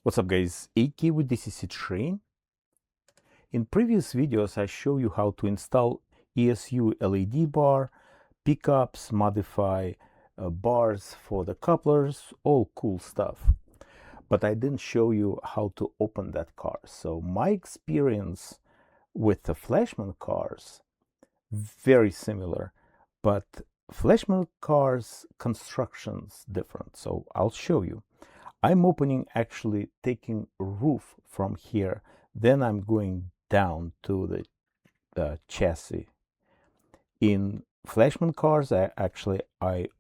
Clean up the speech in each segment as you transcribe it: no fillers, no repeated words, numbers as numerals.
What's up guys, AK with DCC Train. In previous videos I show you how to install ESU LED bar, pickups, modify bars for the couplers, all cool stuff. But I didn't show you how to open that car. So my experience with the Flashman cars, very similar, but Flashman cars construction's different. So I'll show you. I'm opening, actually taking roof from here, then I'm going down to the chassis. In Flashman cars, I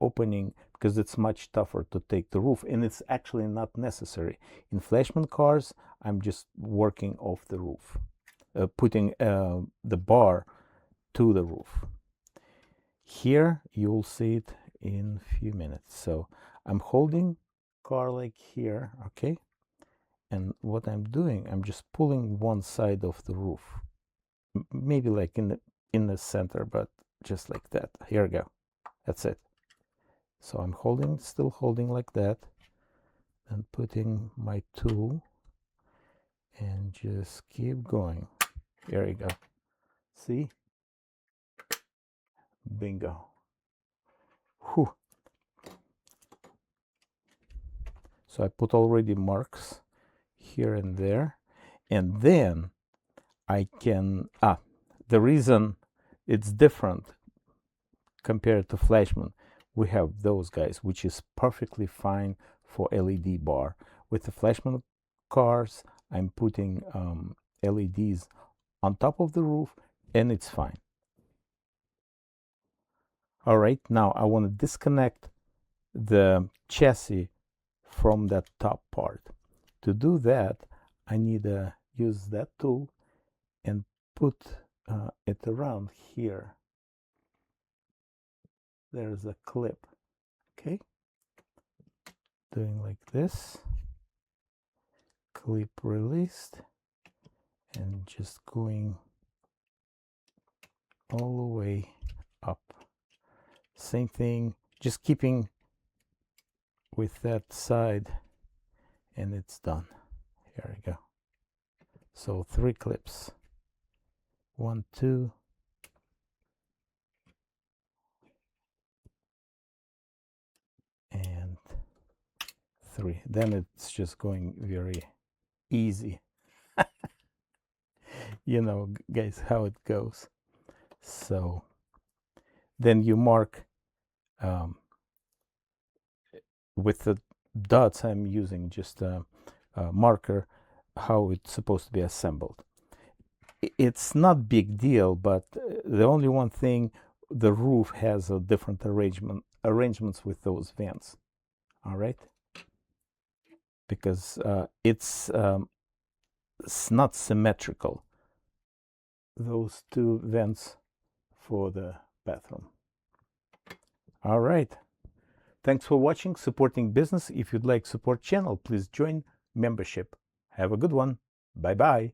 opening because it's much tougher to take the roof, and it's actually not necessary. In Flashman cars, I'm just working off the roof, putting the bar to the roof. Here you'll see it in a few minutes. So I'm holding car like here, okay, and what I'm doing, I'm just pulling one side of the roof, maybe like in the center, but just like that. Here we go, that's it. So I'm holding, still holding like that, and putting my tool and just keep going. Here we go, see, bingo. Whew. So I put already marks here and there, and then I can, the reason it's different compared to Flashman, we have those guys, which is perfectly fine for LED bar. With the Flashman cars, I'm putting LEDs on top of the roof, and it's fine. All right, now I want to disconnect the chassis from that top part. To do that, I need to use that tool and put it around here. There's a clip, okay? Doing like this, clip released, and just going all the way up. Same thing, just keeping with that side, and it's done. Here we go. So 3 clips, 1, 2, and 3. Then it's just going very easy. You know, guys, how it goes. So then you mark with the dots. I'm using just a marker how it's supposed to be assembled. It's not big deal, but the only one thing, the roof has a different arrangements with those vents. All right, because it's not symmetrical, those 2 vents for the bathroom. All right, thanks for watching, supporting business. If you'd like support channel, please join membership. Have a good one. Bye bye.